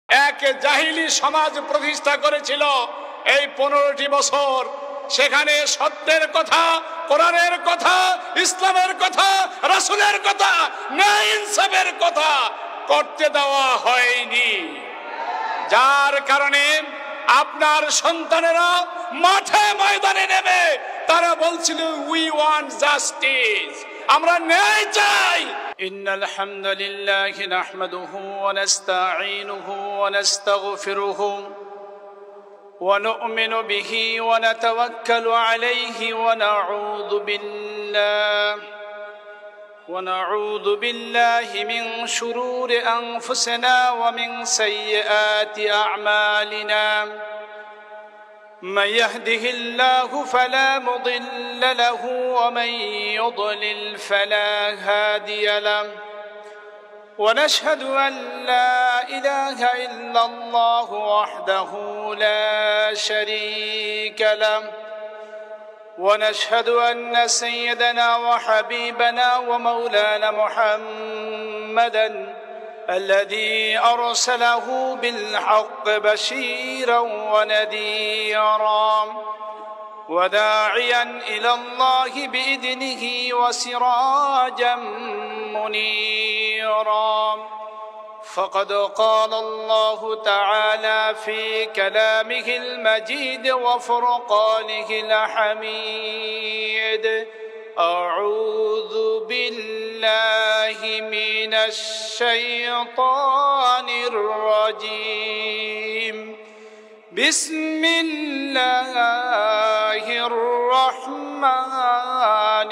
এক জাহিলি সমাজ প্রতিষ্ঠা করেছিল এই 15টি বছর। সেখানে সত্যের কথা, কোরআনের কথা, ইসলামের কথা, রাসূলের কথা, ন্যায় ইনসাফের কথা করতে দেওয়া হয়নি। যার কারণে আপনার সন্তানেরা মাঠে ময়দানে নেমে তারা বলছিল উই ওয়ান্ট জাস্টিস, আমরা ন্যায় চাই। ইন্নাল হামদুলিল্লাহি নাহমাদুহু ওয়া নাস্তাঈনুহু ওয়া নাস্তাগফিরুহু ওয়া নু'মিনু বিহি ওয়া নাতাওয়াক্কালু আলাইহি ওয়া নাউযু বিল্লাহি মিন শুরুরি আনফুসিনা ওয়া মিন সাইয়্যাতি আ'মালিনা। من يهده الله فلا مضل له ومن يضلل فلا هادي له ونشهد أن لا إله إلا الله وحده لا شريك له ونشهد أن سيدنا وحبيبنا ومولانا محمدا الذي أرسله بالحق بشيرا ونذيرا وداعيا إلى الله بإذنه وسراجا منيرا. فقد قال الله تعالى في كلامه المجيد وفرقانه الحميد: أعوذ بالله من الشيطان الرجيم. بسم الله الرحمن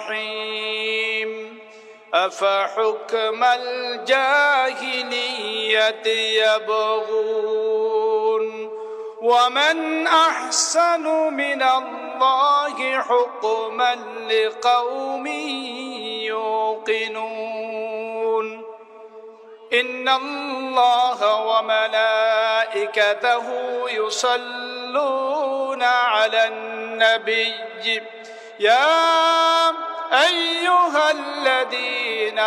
الرحيم. أفحكم الجاهلية يبغون ومن أحسن من الله حكما لقوم يوقنون. إن الله وملائكته يصلون على النبي يا أيها الذين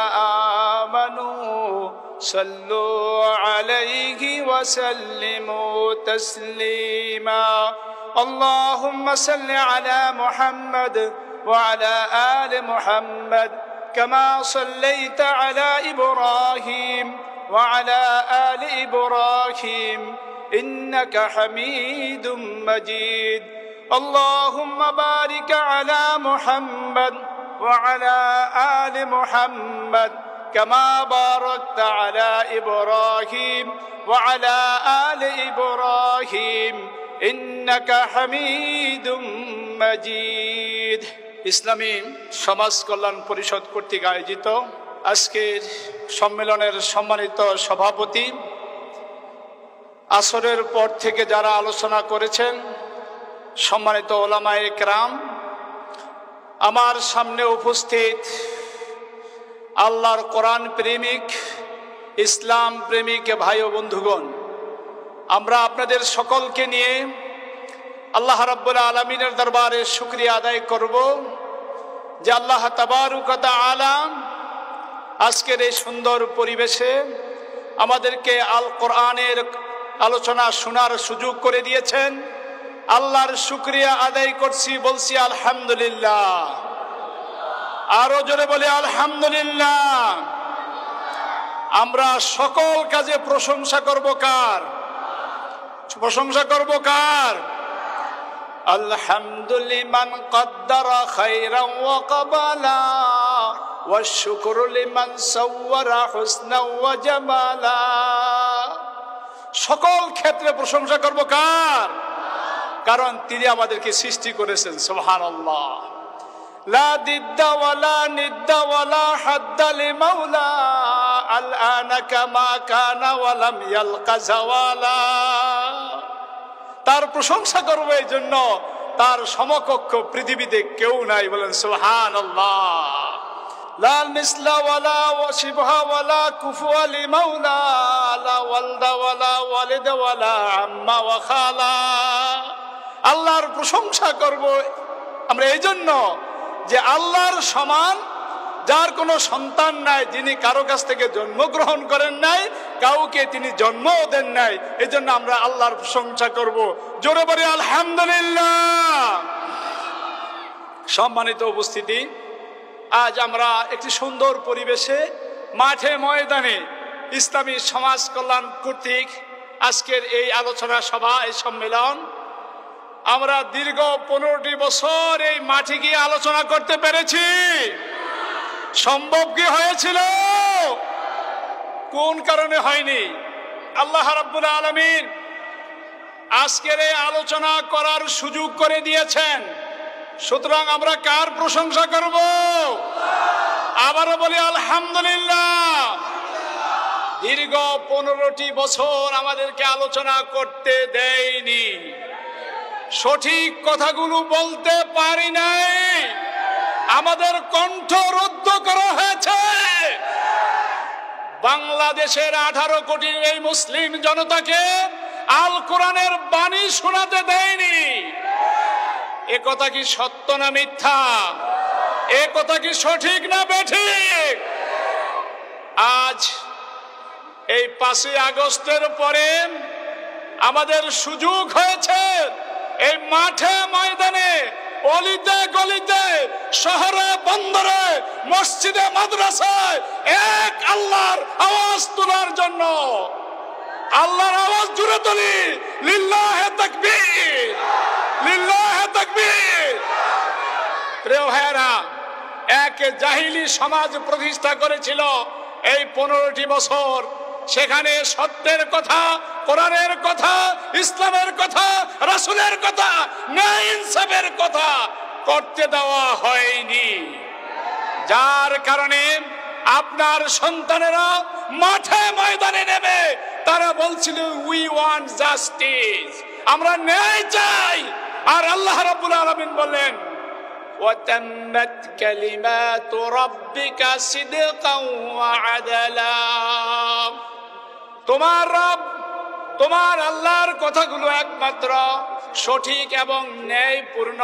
آمنوا صلوا عليه وسلموا تسليما. اللهم صل على محمد وعلى آل محمد كما صليت على إبراهيم وعلى آل إبراهيم إنك حميد مجيد. اللهم بارك على محمد وعلى آل محمد كما باركت على إبراهيم وعلى آل إبراهيم إنك حميد مجيد. ইসলামী সমাজ কল্যাণ পরিষদ কর্তৃক আয়োজিত আজকের সম্মেলনের সম্মানিত সভাপতি, আসরের পর থেকে যারা আলোচনা করেছেন, সম্মানিত ওলামায়ে কেরাম, আমার সামনে উপস্থিত আল্লাহর কোরআন প্রেমিক, ইসলাম প্রেমিক ভাই ও বন্ধুগণ, আমরা আপনাদের সকলকে নিয়ে আল্লাহ রাব্বুল আলামিনের দরবারে শুকরিয়া আদায় করব যে আল্লাহ তাবারক ওয়া তাআলা আজকের এই সুন্দর পরিবেশে আমাদেরকে আল কোরআনের আলোচনা শোনার সুযোগ করে দিয়েছেন। আল্লাহর শুকরিয়া আদায় করছি, বলছি আলহামদুলিল্লাহ। আরো জোরে বলি আলহামদুলিল্লাহ। আমরা সকল কাজে প্রশংসা করব কার? প্রশংসা করব কার? আলহামদুলিমান কদ্দারা খায়রান ওয়া কাবালা ওয়া শুকরু লিমান সাওয়ারা হুসনা ওয়া জামালা। সকল ক্ষেত্রে প্রশংসা করব কার? কারণ তিনি আমাদেরকে সৃষ্টি করেছেন। সুবহানাল্লাহ। লা দিদ্দা ওয়ালা নিদ্দা ওয়ালা হাদ্দা লিমাওলা আলআনা কামা কানা ওয়া লাম ইয়ালকা জাওয়ালা। তার প্রশংসা করব এই জন্য তার সমকক্ষ পৃথিবীতে কেউ নাই। বলেন সুবহানাল্লাহ। লা মিসলা ওয়ালা ওয়াশিবহা ওয়ালা কুফুয়া লিমাওলা লা ওয়ালদা ওয়ালা ওয়ালিদ ওয়ালা আম্মা ওয়া খালা। আল্লাহর প্রশংসা করব আমরা এই জন্য যে আল্লাহর সমান যার কোনো সন্তান নাই, যিনি কারো কাছ থেকে জন্মগ্রহণ করেন নাই, কাউকে তিনি জন্মও দেন নাই। এই জন্য আমরা আল্লাহর প্রশংসা করব, জোরে বলি আলহামদুলিল্লাহ। সম্মানিত উপস্থিতি, আজ আমরা একটি সুন্দর পরিবেশে মাঠে ময়দানে ইসলামী সমাজ কল্যাণ কর্তৃক আজকের এই আলোচনা সভা, এই সম্মেলন, আমরা দীর্ঘ 15টি বছর এই মাঠে গিয়ে আলোচনা করতে পেরেছি। সম্ভব কি হয়েছিল? কোন কারণে হয়নি? আল্লাহ রাব্বুল আলামিন আজকের এই আলোচনা করার সুযোগ করে দিয়েছেন। সুতরাং আমরা কার প্রশংসা করব? আবারও বলি আলহামদুলিল্লাহ। দীর্ঘ 15টি বছর আমাদেরকে আলোচনা করতে দেয়নি, সঠিক কথাগুলো বলতে পারি নাই, আমাদের কণ্ঠ রুদ্ধ করা হয়েছে। বাংলাদেশের 18 কোটি এই মুসলিম জনতাকে আল কোরআনের বাণী শোনাতে দেয়নি। এ কথা কি সত্য না মিথ্যা? এ কথা কি সঠিক না বেঠিক? আজ এই 5ই আগস্টের পরে আমাদের সুযোগ হয়েছে এই মাঠে ময়দানে, অলিতে গলিতে, শহরে বন্দরে, মসজিদে মাদ্রাসায় এক আল্লাহর আওয়াজ তোলার জন্য। আল্লাহর আওয়াজ জুড়ে তুলি, লিল্লাহে তাকবীর, লিল্লাহে তাকবীর। প্রিয় ভাইয়েরা, এক জাহিলি সমাজ প্রতিষ্ঠা করেছিল এই 15টি বছর। সেখানে সত্যের কথা, কোরআনের কথা, ইসলামের কথা, রাসূলের কথা, ন্যায় ইনসাফের কথা করতে দেওয়া হয়নি। যার কারণে আপনার সন্তানেরা মাঠে ময়দানে নেমে তারা বলছিল উই ওয়ান্ট জাস্টিস, আমরা ন্যায় চাই। আর আল্লাহ রাব্বুল আলামিন বললেন ওয়াতাম্মাত কালিমাতু রাব্বিকা সিদকান ওয়া আদালা। তোমার রব, তোমার আল্লাহর কথাগুলো একমাত্র সঠিক এবং ন্যায়পূর্ণ।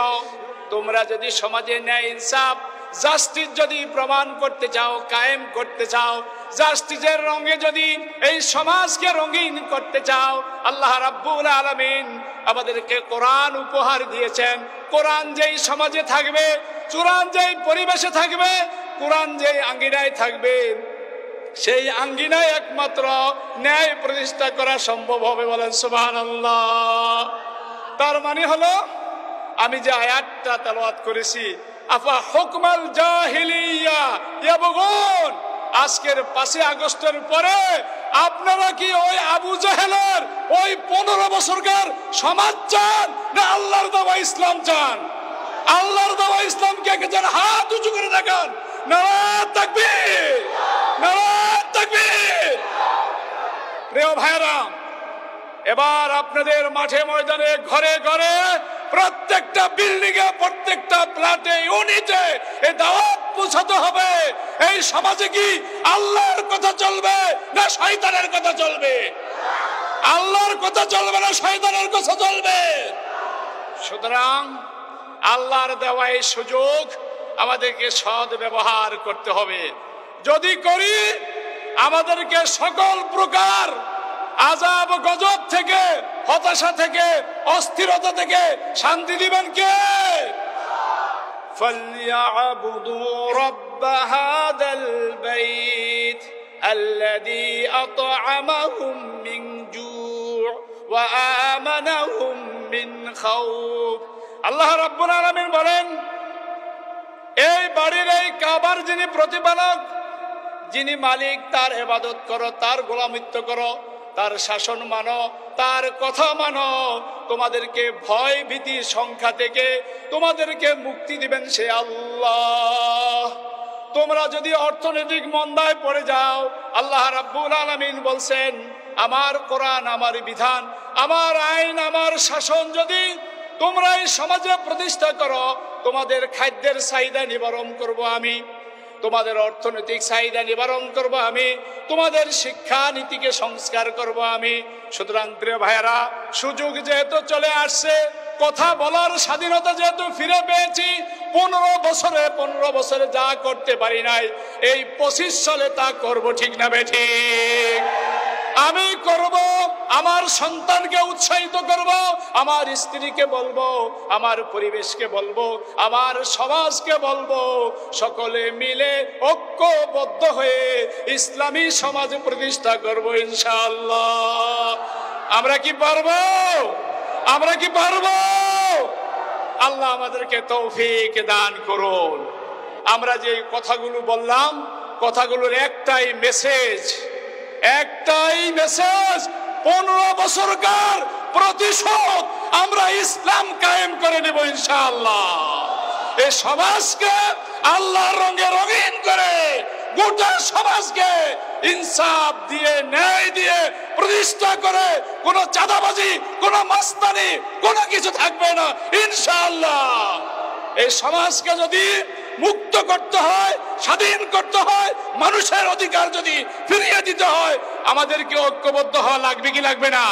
তোমরা যদি সমাজে ন্যায় ইনসাফ, জাস্টিস যদি প্রমাণ করতে চাও, কায়েম করতে চাও, জাস্টিসের রঙে যদি এই সমাজকে রঙিন করতে চাও, আল্লাহ রাব্বুল আলামিন আমাদেরকে কোরআন উপহার দিয়েছেন। কোরআন যেই সমাজে থাকবে, কোরআন যেই পরিবেশে থাকবে, কোরআন যেই আঙ্গিনায় থাকবে, সেই আঙ্গিনায় একমাত্র ন্যায় প্রতিষ্ঠা করা সম্ভব হবে। বলেন সুবহানাল্লাহ। তার মানে হলো, আমি যে আয়াতটা তেলাওয়াত করেছি, আফা হুকমাল জাহিলিয়া ইয়াবগুন, আজকের 5ই আগস্টের পরে আপনারা কি ওই আবু জাহেলের ওই 15 বছরকার সমাজ চান, না আল্লাহর দেওয়া ইসলাম চান? আল্লাহর দেওয়া ইসলামকে একজন হাত উঁচু করে দেখান। নারায়ে তাকবীর, নারায়ে তাকবীর। প্রিয় ভাইরা, এবার আপনাদের মাঠে ময়দানে, ঘরে ঘরে, প্রত্যেকটা বিল্ডিং এ, প্রত্যেকটা ফ্ল্যাটে, ইউনিটে এই দাওয়াত পৌঁছাতে হবে। এই সমাজে কি আল্লাহর কথা চলবে না শয়তানের কথা চলবে? আল্লাহর কথা চলবে না শয়তানের কথা চলবে? সুতরাং আল্লাহর দেওয়া এই সুযোগ আমাদেরকে সৎ ব্যবহার করতে হবে। যদি করি, আমাদেরকে সকল প্রকার আযাব গজব থেকে, হতাশা থেকে, অস্থিরতা থেকে শান্তি দিবেন কে? ফালইয়াবুদু রাব্ব হাযাল বাইত আল্লাযী আত'আমাহুম মিন জু' ওয়া আমানাহুম মিন খাউফ। আল্লাহ রাব্বুল আলামিন বলেন, এই বাড়ির, এই কাবার যিনি প্রতিপালক, যিনি মালিক, তার ইবাদত করো, তার গোলামিত্ব করো, তার শাসন মানো, তার কথা মানো। তোমাদেরকে ভয় ভীতি সংখ্যা থেকে তোমাদেরকে মুক্তি দিবেন সে আল্লাহ। তোমরা যদি অর্থনৈতিক মন্দায় পড়ে যাও, আল্লাহ রাব্বুল আলামিন বলছেন, আমার কোরআন, আমার বিধান, আমার আইন, আমার শাসন যদি তোমরা এই সমাজে প্রতিষ্ঠা করো, তোমাদের খাদ্যের চাহিদা নিবারণ করব আমি, তোমাদের অর্থনৈতিক চাহিদা নিবারণ করব আমি, তোমাদের শিক্ষা নীতিকে সংস্কার করব আমি। সুতরাং প্রিয় ভাইয়েরা, সুযোগ যেহেতু চলে আসছে, কথা বলার স্বাধীনতা যেহেতু ফিরে পেয়েছি, 15 বছরে যা করতে পারি নাই, এই 25 সালে তা করব, ঠিক না বেঠিক? আমি করব, আমার সন্তানকে উৎসাহিত করব, আমার স্ত্রীকে বলবো, আমার পরিবেশকে বলবো, আমার সমাজকে বলবো, সকলে মিলে ঐক্যবদ্ধ হয়ে ইসলামী সমাজ প্রতিষ্ঠা করব ইনশাআল্লাহ। আমরা কি পারবো? আমরা কি পারবো? আল্লাহ আমাদেরকে তৌফিক দান করুন। আমরা যে কথাগুলো বললাম, কথাগুলোর একটাই মেসেজ, 15 বছরকার প্রতিশোধ আমরা ইসলাম কায়েম করে নেব ইনশাআল্লাহ। এই সমাজকে আল্লাহর রঙে রঙিন করে গোটা সমাজকে ইনসাফ দিয়ে, ন্যায় দিয়ে প্রতিষ্ঠা করে, কোন চাঁদাবাজি, কোন মাস্তানি, কোন কিছু থাকবে না ইনশাআল্লাহ। এই সমাজকে যদি মুক্ত করতে হয়, স্বাধীন করতে হয়, মানুষের অধিকার যদি ফিরিয়ে দিতে হয়, আমাদেরকে ঐক্যবদ্ধ হওয়া লাগবে কি লাগবে না?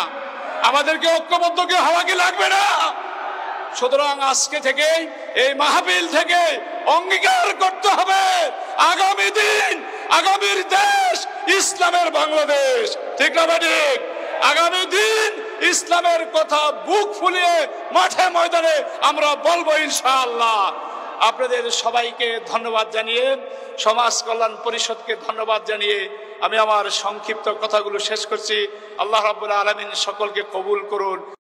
আমাদেরকে ঐক্যবদ্ধ হওয়া কি লাগবে না? সুতরাং আজকে থেকে, এই মাহফিল থেকে অঙ্গীকার করতে হবে, আগামী দিন, আগামীর দেশ ইসলামের বাংলাদেশ, ঠিক না ঠিক? আগামী দিন ইসলামের কথা বুক ফুলিয়ে মাঠে ময়দানে আমরা বলবো ইনশাআল্লাহ। আপনাদের সবাইকে ধন্যবাদ জানিয়ে, সমাজ কল্যাণ পরিষদকে ধন্যবাদ জানিয়ে আমি আমার সংক্ষিপ্ত কথাগুলো শেষ করছি। আল্লাহ রাব্বুল আলামিন সকলকে কবুল করুন।